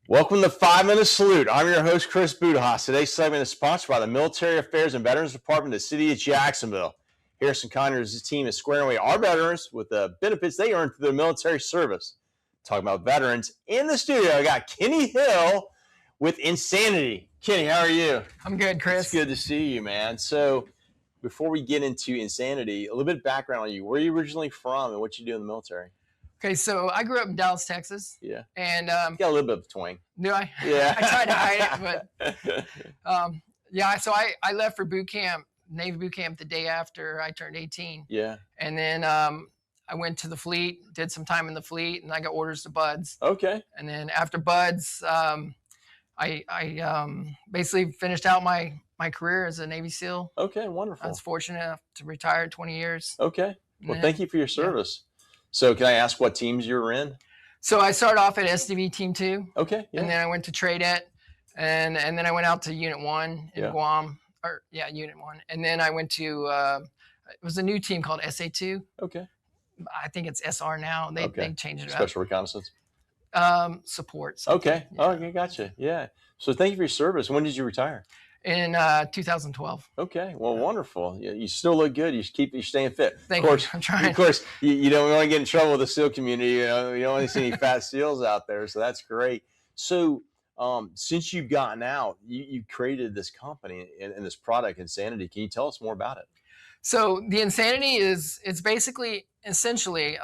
Welcome to 5 Minute Salute. I'm your host, Chris Budihas. Today's segment is sponsored by the Military Affairs and Veterans Department of the City of Jacksonville. Harrison Conyers' team is squaring away our veterans with the benefits they earned through their military service. Talking about veterans, in the studio, I got Kenny Hill with Insandity. Kenny, how are you? I'm good, Chris. It's good to see you, man. So before we get into Insandity, a little bit of background on you. Where are you originally from and what you do in the military? Okay, so I grew up in Dallas, Texas. Yeah. And got a little bit of twang. Do I? Yeah. I tried to hide it, but yeah. So I left for boot camp, Navy boot camp, the day after I turned 18. Yeah. And then I went to the fleet, did some time in the fleet, and I got orders to Buds. Okay. And then after Buds, I basically finished out my career as a Navy SEAL. Okay, wonderful. I was fortunate enough to retire at 20 years. Okay. Well, thank you for your service. Yeah. So can I ask what teams you were in? So I started off at SDV Team 2. Okay. Yeah. And then I went to TRADET, and then I went out to Unit 1 in Guam. Unit 1. And then I went to, it was a new team called SA2. Okay. I think it's SR now. They changed it up. Special Reconnaissance? Support. Okay. Yeah. Oh, okay, gotcha. Yeah. So thank you for your service. When did you retire? In 2012. Okay. Well, wonderful. You still look good. You're staying fit. Thank you. I'm trying. Of course, you don't want to get in trouble with the SEAL community. You don't want to see any fat SEALs out there. So that's great. So since you've gotten out, you created this company and this product, Insandity. Can you tell us more about it? So the Insandity it's basically, essentially,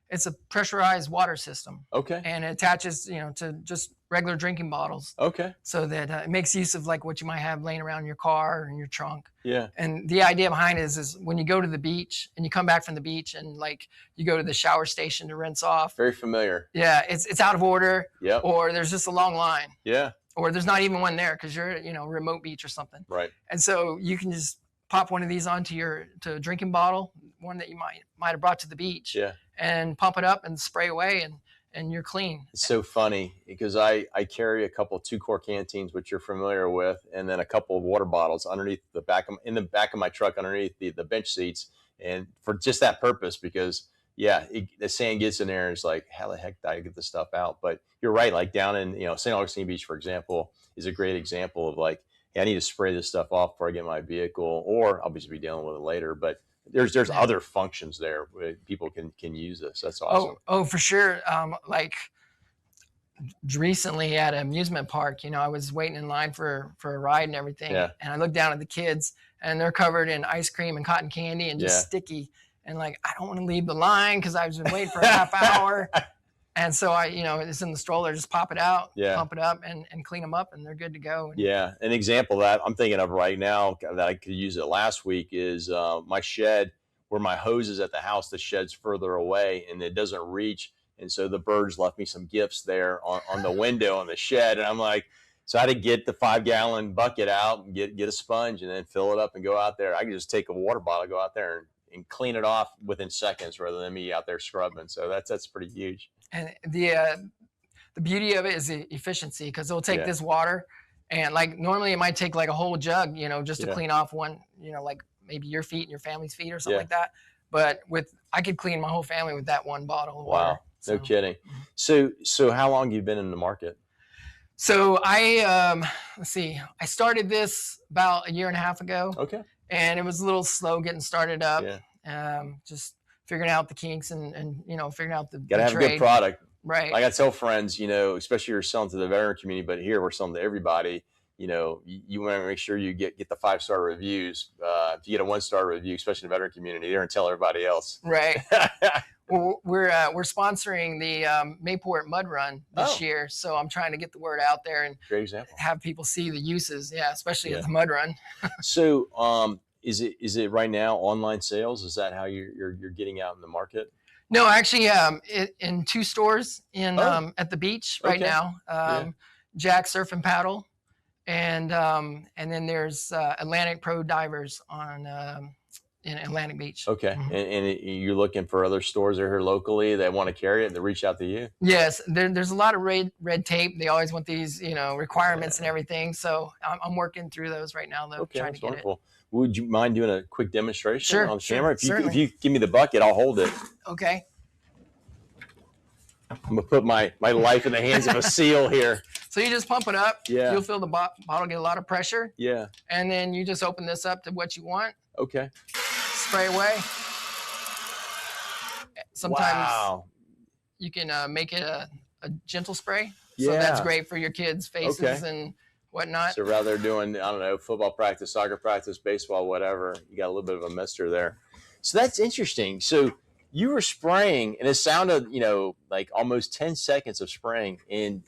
it's a pressurized water system. Okay. And it attaches, to just regular drinking bottles. Okay. So that it makes use of like what you might have laying around in your car or in your trunk. Yeah. And the idea behind it is when you go to the beach and you come back from the beach and like you go to the shower station to rinse off. Very familiar. Yeah. It's out of order. Yep. Or there's just a long line. Yeah. Or there's not even one there because you're, remote beach or something. Right. And so you can just pop one of these onto a drinking bottle, one that you might have brought to the beach. Yeah. And pump it up and spray away and you're clean. It's so funny because I carry a couple of 2-quart canteens, which you're familiar with, and then a couple of water bottles underneath the back of my truck, underneath the bench seats, and for just that purpose, because the sand gets in there and it's like, how the heck did I get this stuff out? But you're right, like down in St. Augustine Beach, for example, is a great example of like, hey, I need to spray this stuff off before I get in my vehicle, or I'll just be dealing with it later. But there's other functions there where people can use this. That's awesome. Oh, for sure. Like recently at an amusement park, I was waiting in line for a ride and everything. Yeah. And I looked down at the kids and they're covered in ice cream and cotton candy and just sticky. And like, I don't want to leave the line because I've been waiting for a half hour. And so it's in the stroller, just pop it out, pump it up and clean them up and they're good to go. Yeah. An example of that I'm thinking of right now that I could use it last week is my shed where my hose is at the house. The shed's further away and it doesn't reach. And so the birds left me some gifts there on the window on the shed. And I'm like, so I had to get the 5-gallon bucket out and get a sponge and then fill it up and go out there. I could just take a water bottle, go out there and clean it off within seconds rather than me out there scrubbing. So that's pretty huge. And the beauty of it is the efficiency, because it'll take this water and like normally it might take like a whole jug, just to clean off one, like maybe your feet and your family's feet or something like that. But I could clean my whole family with that one bottle of water. Wow. So. No kidding. So how long have you been in the market? So I started this about a year and a half ago. Okay. And it was a little slow getting started up. Yeah. Just figuring out the kinks and figuring out the gotta have a good product. Right. Like I tell friends, especially you're selling to the veteran community, but here we're selling to everybody. You want to make sure you get the 5-star reviews. If you get a 1-star review, especially in the veteran community, they're gonna tell everybody else. Right. Well, we're sponsoring the Mayport Mud Run this year, so I'm trying to get the word out there and great example. Have people see the uses. Yeah, especially at the Mud Run. So, is it right now online sales? Is that how you're getting out in the market? No, actually, in 2 stores at the beach right now. Jack Surf and Paddle, and then there's Atlantic Pro Divers in Atlantic Beach. Okay. Mm-hmm. And you're looking for other stores that are here locally that want to carry it and they reach out to you? Yes. There's a lot of red tape. They always want these, requirements and everything. So I'm working through those right now, though, trying to get wonderful. It. Would you mind doing a quick demonstration on camera? If you give me the bucket, I'll hold it. Okay. I'm gonna put my life in the hands of a SEAL here. So you just pump it up. Yeah. You'll feel the bottle get a lot of pressure. Yeah. And then you just open this up to what you want. Okay. Spray away. Sometimes you can make it a gentle spray. So that's great for your kids' faces and whatnot. So rather doing, I don't know, football practice, soccer practice, baseball, whatever, you got a little bit of a mister there. So that's interesting. So you were spraying, and it sounded, like almost 10 seconds of spraying, and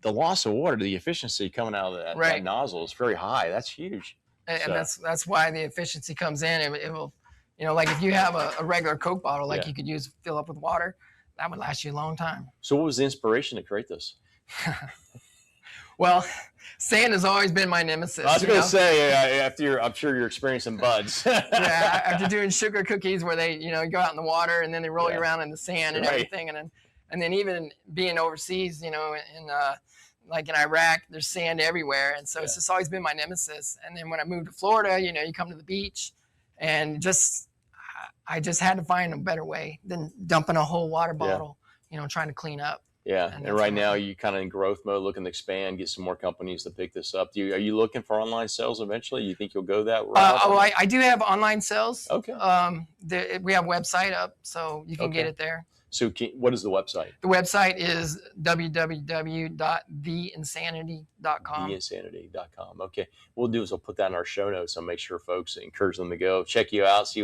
the loss of water, the efficiency coming out of that nozzle is very high. That's huge. And that's why the efficiency comes in. It will, like if you have a regular Coke bottle, like you could use, fill up with water, that would last you a long time. So what was the inspiration to create this? Well, sand has always been my nemesis. I was going to say, I'm sure you're experiencing buds. Yeah, after doing sugar cookies where they, go out in the water and then they roll you around in the sand and everything. And then even being overseas, in like in Iraq, there's sand everywhere. And so it's just always been my nemesis. And then when I moved to Florida, you come to the beach and I just had to find a better way than dumping a whole water bottle, trying to clean up. Yeah, and right now you kind of in growth mode, looking to expand, get some more companies to pick this up. Are you looking for online sales eventually? You think you'll go that route? I do have online sales. Okay. We have a website up, so you can get it there. So what is the website? The website is www.theinsanity.com. Theinsanity.com. Okay. What we'll do is we'll put that in our show notes. I'll make sure folks encourage them to go check you out, see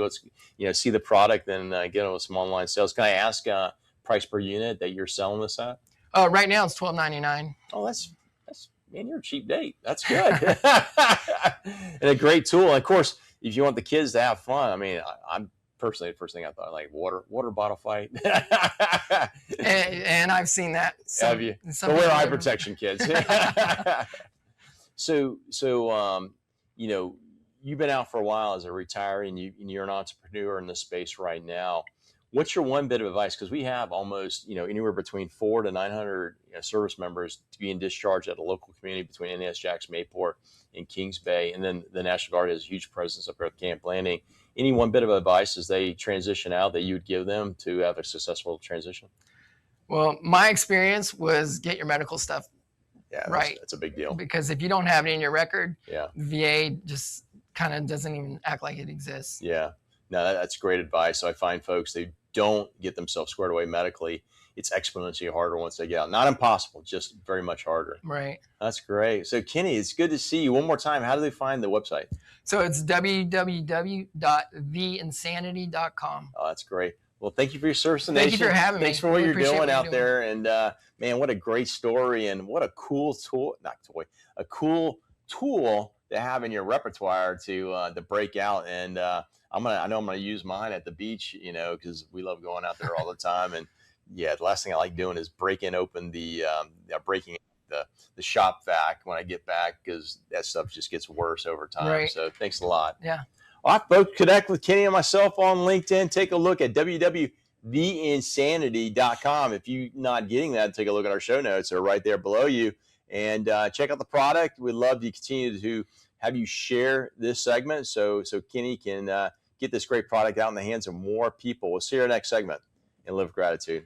see the product, then get on with some online sales. Can I ask price per unit that you're selling this at? Right now it's $12.99. Oh, that's man, you're a cheap date. That's good. And a great tool. And of course, if you want the kids to have fun, I mean, I'm personally, the first thing I thought, like water bottle fight. and I've seen that. Have you? But wear eye protection, kids. So you've been out for a while as a retiree, and you're an entrepreneur in this space right now. What's your one bit of advice? Because we have almost, anywhere between 400 to 900 service members being discharged at a local community between NAS Jackson, Mayport, and Kings Bay. And then the National Guard has a huge presence up here at Camp Landing. Any one bit of advice as they transition out that you would give them to have a successful transition? Well, my experience was get your medical stuff right. That's a big deal. Because if you don't have it in your record, the VA just kind of doesn't even act like it exists. Yeah. No, that's great advice. So I find folks, they don't get themselves squared away medically, it's exponentially harder once they get out. Not impossible, just very much harder. Right. That's great. So Kenny, it's good to see you. One more time, how do they find the website? So it's www.theinsanity.com. Oh, that's great. Well, thank you for your service to the nation. Thank you for having me. Thanks for what you're doing out there. And man, what a great story, and what a cool tool, a cool tool to have in your repertoire to break out. And I know I'm gonna use mine at the beach, because we love going out there all the time. And the last thing I like doing is breaking open the shop vac when I get back, because that stuff just gets worse over time. Right. So thanks a lot. Yeah. All right, folks, connect with Kenny and myself on LinkedIn. Take a look at www.theinsanity.com. If you're not getting that, take a look at our show notes. They're right there below you. And check out the product. We'd love to continue to have you share this segment so Kenny can get this great product out in the hands of more people. We'll see you in our next segment and live with gratitude.